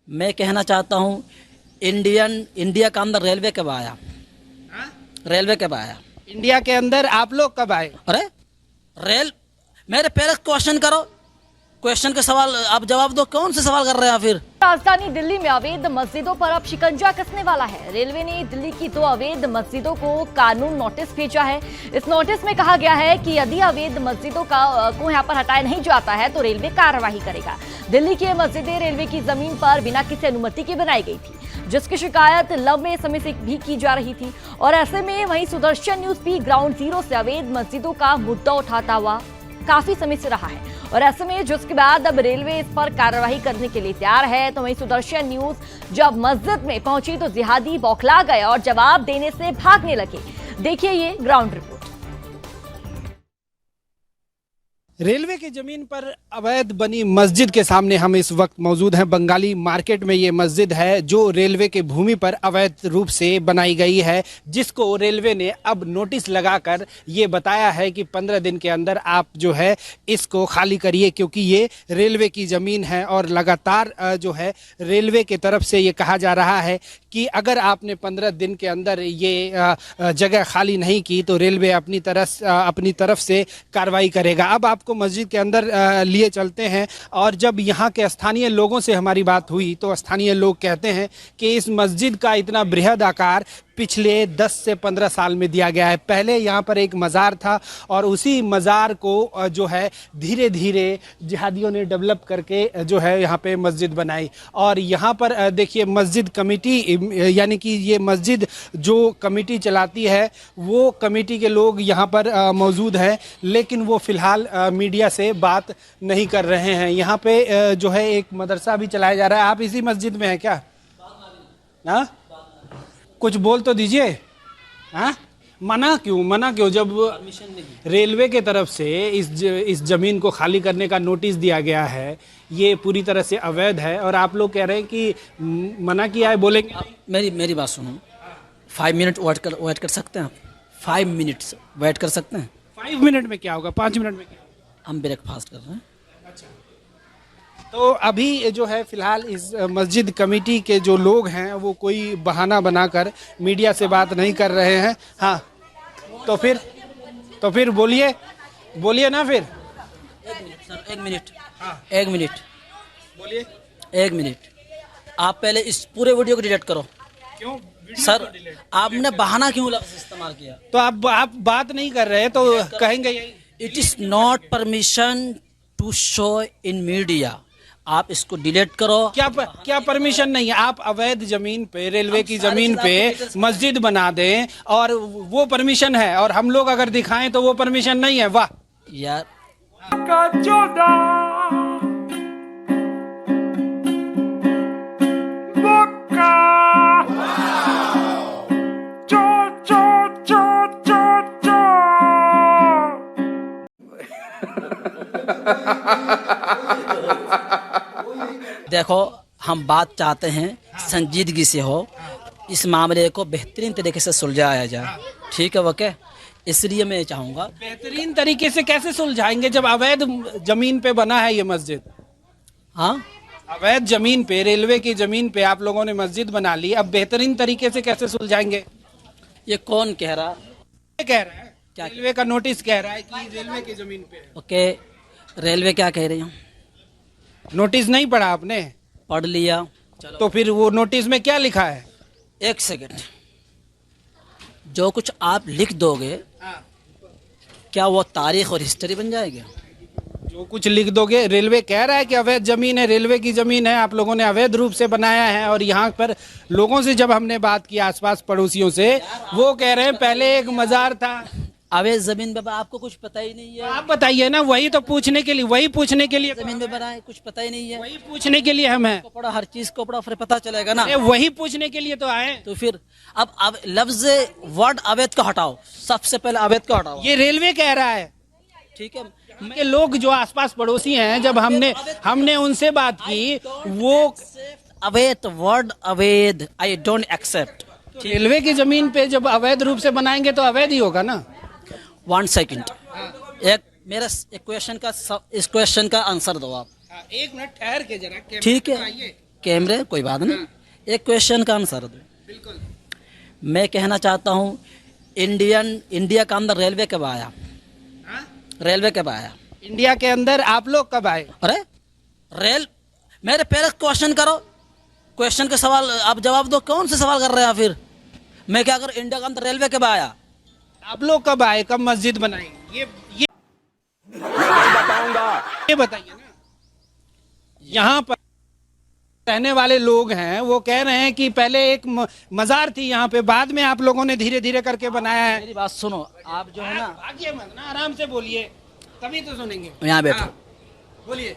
मैं कहना चाहता हूँ इंडिया का अंदर रेलवे कब आया? रेलवे कब आया? इंडिया के अंदर आप लोग कब आए? अरे मेरे पहले क्वेश्चन करो, क्वेश्चन के सवाल आप जवाब दो। कौन से सवाल कर रहे हैं फिर? राजधानी दिल्ली में अवैध मस्जिदों पर अब शिकंजा कसने वाला है। रेलवे ने दिल्ली की 2 अवैध मस्जिदों को कानून नोटिस भेजा है। इस नोटिस में कहा गया है कि यदि अवैध मस्जिदों को यहाँ पर हटाया नहीं जाता है तो रेलवे कार्रवाई करेगा। दिल्ली की मस्जिदें रेलवे की जमीन पर बिना किसी अनुमति के बनाई गई थी, जिसकी शिकायत लंबे समय से भी की जा रही थी। और ऐसे में वहीं सुदर्शन न्यूज भी ग्राउंड जीरो से अवैध मस्जिदों का मुद्दा उठाता हुआ काफी समय से रहा है। और ऐसे में जिसके बाद अब रेलवे इस पर कार्रवाई करने के लिए तैयार है, तो वहीं सुदर्शन न्यूज जब मस्जिद में पहुंची तो जिहादी बौखला गए और जवाब देने से भागने लगे। देखिए ये ग्राउंड रिपोर्ट। रेलवे की जमीन पर अवैध बनी मस्जिद के सामने हम इस वक्त मौजूद हैं। बंगाली मार्केट में ये मस्जिद है जो रेलवे के भूमि पर अवैध रूप से बनाई गई है, जिसको रेलवे ने अब नोटिस लगाकर ये बताया है कि 15 दिन के अंदर आप जो है इसको खाली करिए, क्योंकि ये रेलवे की ज़मीन है। और लगातार जो है रेलवे की तरफ से ये कहा जा रहा है कि अगर आपने 15 दिन के अंदर ये जगह खाली नहीं की तो रेलवे अपनी तरफ से कार्रवाई करेगा। अब आपको मस्जिद के अंदर लिए चलते हैं और जब यहाँ के स्थानीय लोगों से हमारी बात हुई तो स्थानीय लोग कहते हैं कि इस मस्जिद का इतना बृहद आकार पिछले 10 से 15 साल में दिया गया है। पहले यहाँ पर एक मज़ार था और उसी मज़ार को जो है धीरे धीरे जिहादियों ने डेवलप करके जो है यहाँ पे मस्जिद बनाई। और यहाँ पर देखिए मस्जिद कमेटी, यानी कि ये मस्जिद जो कमेटी चलाती है वो कमेटी के लोग यहाँ पर मौजूद हैं, लेकिन वो फ़िलहाल मीडिया से बात नहीं कर रहे हैं। यहाँ पे जो है एक मदरसा भी चलाया जा रहा है। आप इसी मस्जिद में हैं क्या? हाँ, कुछ बोल तो दीजिए। हाँ, मना क्यों? जब रेलवे के तरफ से इस जमीन को खाली करने का नोटिस दिया गया है, ये पूरी तरह से अवैध है और आप लोग कह रहे हैं कि मना किया है, बोलेंगे? मेरी बात सुनो। 5 मिनट वेट कर सकते हैं आप? 5 मिनट्स वेट कर सकते हैं? 5 मिनट में क्या होगा? 5 मिनट में क्या? हम ब्रेकफास्ट कर रहे हैं। अच्छा, तो अभी जो है फिलहाल इस मस्जिद कमेटी के जो लोग हैं वो कोई बहाना बनाकर मीडिया से बात नहीं कर रहे हैं। हाँ, तो फिर बोलिए ना फिर। 1 मिनट सर, 1 मिनट। हाँ, 1 मिनट बोलिए। 1 मिनट। आप पहले इस पूरे वीडियो को डिलीट करो। क्यों सर? आपने बहाना क्यों लफ्ज़ इस्तेमाल किया? तो आप बात नहीं कर रहे तो कहेंगे यही। It is not permission to show in media. आप इसको डिलीट करो। क्या परमिशन नहीं है? आप अवैध जमीन पे, रेलवे की जमीन पे मस्जिद बना दें और वो परमिशन है, और हम लोग अगर दिखाएं तो वो परमिशन नहीं है। वाह यार, देखो हम बात चाहते हैं संजीदगी से हो, इस मामले को बेहतरीन तरीके से सुलझाया जाए। ठीक है ओके? इसलिए मैं चाहूँगा। बेहतरीन तरीके से कैसे सुलझाएंगे जब अवैध जमीन पे बना है ये मस्जिद? हाँ, अवैध जमीन पे, रेलवे की जमीन पे आप लोगों ने मस्जिद बना ली, अब बेहतरीन तरीके से कैसे सुलझाएंगे? ये कौन कह रहा? ये कह रहा है क्या? रेलवे का नोटिस कह रहा है कि रेलवे की जमीन पे। ओके, रेलवे क्या कह रही हूँ? नोटिस नहीं पढ़ा आपने? पढ़ लिया। चलो, तो फिर वो नोटिस में क्या लिखा है? 1 सेकंड। जो कुछ आप लिख दोगे क्या वो तारीख और हिस्ट्री बन जाएगी? जो कुछ लिख दोगे। रेलवे कह रहा है कि अवैध जमीन है, रेलवे की जमीन है, आप लोगों ने अवैध रूप से बनाया है। और यहाँ पर लोगों से जब हमने बात की, आसपास पड़ोसियों से, वो कह रहे हैं पहले एक मजार था। अवैध जमीन पे आपको कुछ पता ही नहीं है। आप बताइए ना, वही पूछने के लिए जमीन पे बना है, कुछ पता ही नहीं है। वही पूछने के लिए हम हैं। को पढ़ा, हर चीज को पढ़ा, फिर पता चलेगा ना। वही पूछने के लिए तो आए। तो फिर अब लफ्ज वर्ड अवैध का हटाओ, सबसे पहले अवैध का हटाओ। ये रेलवे कह रहा है। ठीक है, ये लोग जो आसपास पड़ोसी हैं, जब हमने उनसे बात की, वो अवैध वर्ड अवैध आई डोंट एक्सेप्ट। रेलवे की जमीन पे जब अवैध रूप से बनाएंगे तो अवैध ही होगा ना। 1 सेकंड, इस क्वेश्चन का आंसर दो आप। 1 मिनट ठहर के जरा। ठीक है, कैमरे कोई बात नहीं, एक क्वेश्चन का आंसर दो। बिल्कुल। मैं कहना चाहता हूँ इंडिया का अंदर रेलवे कब आया? रेलवे कब आया? इंडिया के अंदर आप लोग कब आए? अरे मेरे पहले क्वेश्चन करो, क्वेश्चन के सवाल आप जवाब दो। कौन से सवाल कर रहे हैं फिर? मैं क्या कर, इंडिया के अंदर रेलवे कब आया? आप लोग कब आए, कब मस्जिद बनाई, ये बताइए ना। यहाँ पर रहने वाले लोग हैं वो कह रहे हैं कि पहले एक मजार थी यहाँ पे, बाद में आप लोगों ने धीरे धीरे करके बनाया है। मेरी बात सुनो, आप जो है ना, भागिए मत ना, आराम से बोलिए तभी तो सुनेंगे। यहाँ बैठो। हाँ, बोलिए।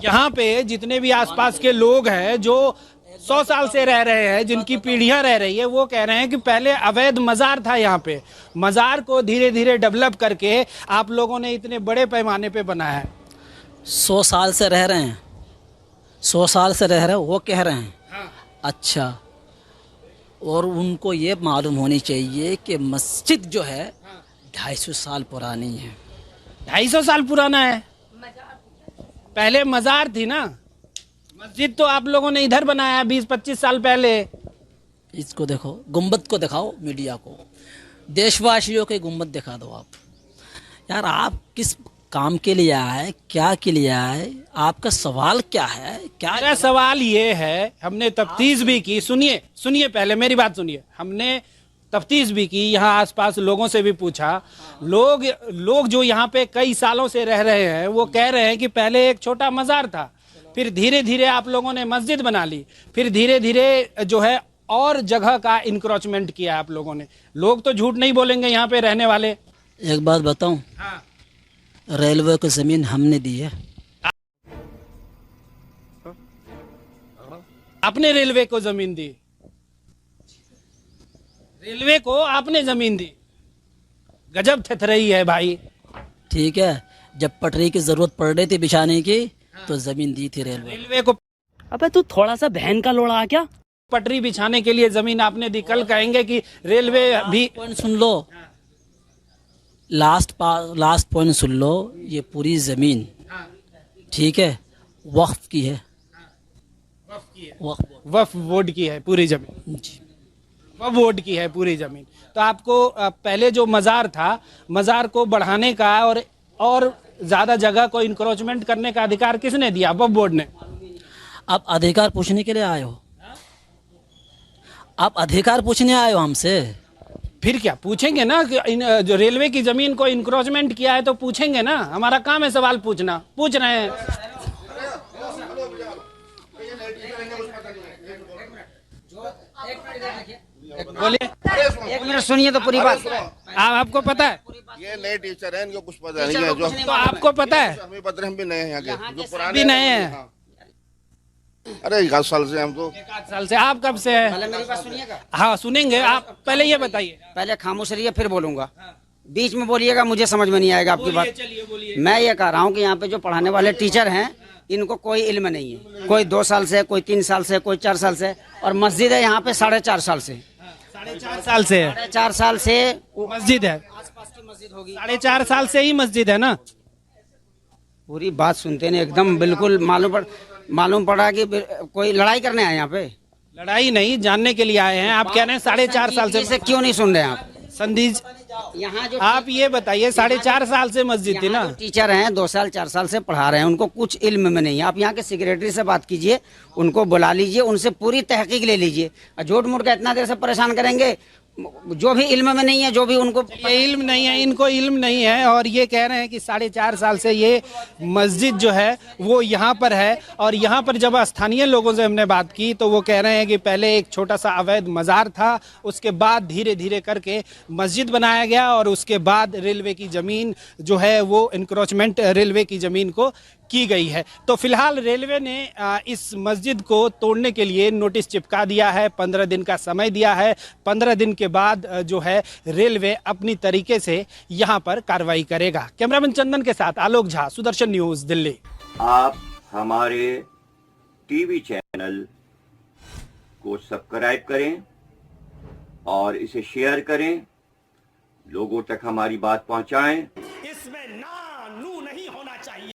यहाँ पे जितने भी आसपास के लोग हैं जो 100 साल से रह रहे हैं, जिनकी पीढ़ियां रह रही है, वो कह रहे हैं कि पहले अवैध मजार था यहाँ पे। मजार को धीरे धीरे डेवलप करके आप लोगों ने इतने बड़े पैमाने पे बनाया है। 100 साल से रह रहे हैं, 100 साल से रह रहे हैं, वो कह रहे हैं। हाँ। अच्छा, और उनको ये मालूम होनी चाहिए कि मस्जिद जो है 250 साल पुरानी है। 250 साल पुराना है? पहले मजार थी ना, मस्जिद तो आप लोगों ने इधर बनाया 20-25 साल पहले। इसको देखो, गुंबद को दिखाओ मीडिया को, देशवासियों के गुंबद दिखा दो आप। यार आप किस काम के लिए आए, क्या के लिए आए, आपका सवाल क्या है? क्या मेरा सवाल ये है, हमने तफ्तीश भी की, सुनिए पहले मेरी बात सुनिए। हमने तफ्तीश भी की, यहाँ आसपास लोगों से भी पूछा। लोग जो यहाँ पे कई सालों से रह रहे हैं वो कह रहे हैं कि पहले एक छोटा मजार था, फिर धीरे धीरे आप लोगों ने मस्जिद बना ली, फिर धीरे धीरे जो है और जगह का इंक्रोचमेंट किया आप लोगों ने। लोग तो झूठ नहीं बोलेंगे यहाँ पे रहने वाले। एक बात बताऊं, हाँ। रेलवे को जमीन हमने दी है। आपने रेलवे को जमीन दी? रेलवे को आपने जमीन दी? गजब थथरई है भाई। ठीक है, जब पटरी की जरूरत पड़ रही थी बिछाने की, तो जमीन दी थी रेलवे को। अबे तू थोड़ा सा बहन का लोड़ा क्या? पटरी बिछाने के लिए जमीन आपने दी, कल कहेंगे कि रेलवे भी। पॉइंट सुन लो, लास्ट पॉइंट सुन लो। ये पूरी जमीन, ठीक है, वक्फ की है। वक्फ बोर्ड की है पूरी जमीन जी। वक्फ बोर्ड की है पूरी जमीन। तो आपको पहले जो मजार था, मजार को बढ़ाने का और ज्यादा जगह को इंक्रोचमेंट करने का अधिकार किसने दिया? वक्फ बोर्ड ने। आप अधिकार पूछने के लिए आए हो? आप अधिकार पूछने आए हो हमसे? फिर क्या पूछेंगे ना कि जो रेलवे की जमीन को इंक्रोचमेंट किया है तो पूछेंगे ना। हमारा काम है सवाल पूछना, पूछ रहे हैं। बोलिए। एक मिनट सुनिए तो पूरी बात। आपको पता है? ये नए टीचर हैं, इनको कुछ पता नहीं है। जो तो आपको पता है? हमें पता है, हम भी नए हैं यहाँ के, जो पुराने भी नए हैं। हाँ। अरे 1 साल से हम तो। 1 साल से। आप कब से है? पहले मेरी बात सुनिएगा। हाँ सुनेंगे, आप पहले ये बताइए। पहले खामोश रहिए फिर बोलूंगा, बीच में बोलिएगा मुझे समझ में नहीं आएगा आपकी बात। चलिए बोलिए। मैं ये कह रहा हूँ कि यहाँ पे जो पढ़ाने वाले टीचर हैं इनको कोई इल्म नहीं है। कोई 2 साल से, कोई 3 साल से, कोई 4 साल से, और मस्जिद है यहाँ पे 4.5 साल से। 4.5 साल से है 4.5 साल से मस्जिद है। आसपास की मस्जिद होगी। 4.5 साल से ही मस्जिद है ना। पूरी बात सुनते नहीं, एकदम बिल्कुल मालूम पड़ा कि कोई लड़ाई करने आए यहाँ पे। लड़ाई नहीं, जानने के लिए आए हैं। आप कह रहे हैं 4.5 साल से क्यों नहीं सुन रहे हैं आप? संदीज, यहाँ जो आप ये बताइए 4.5 साल से मस्जिद थी ना। यहाँ जो टीचर हैं 2 साल 4 साल से पढ़ा रहे हैं, उनको कुछ इल्म में नहीं है। आप यहाँ के सेक्रेटरी से बात कीजिए, उनको बुला लीजिए, उनसे पूरी तहकीक ले लीजिए। झूठ मूठ का इतना देर से परेशान करेंगे, जो भी इल्म में नहीं है, जो भी उनको ये इल्म नहीं है, इनको इल्म नहीं है। और ये कह रहे हैं कि 4.5 साल से ये मस्जिद जो है वो यहाँ पर है। और यहाँ पर जब स्थानीय लोगों से हमने बात की तो वो कह रहे हैं कि पहले एक छोटा सा अवैध मजार था, उसके बाद धीरे धीरे करके मस्जिद बनाया गया, और उसके बाद रेलवे की ज़मीन जो है वो इंक्रोचमेंट रेलवे की ज़मीन को की गई है। तो फिलहाल रेलवे ने इस मस्जिद को तोड़ने के लिए नोटिस चिपका दिया है, 15 दिन का समय दिया है। 15 दिन के बाद जो है रेलवे अपनी तरीके से यहाँ पर कार्रवाई करेगा। कैमरामैन चंदन के साथ आलोक झा, सुदर्शन न्यूज़, दिल्ली। आप हमारे टीवी चैनल को सब्सक्राइब करें और इसे शेयर करें, लोगों तक हमारी बात पहुंचाएं। इसमें ना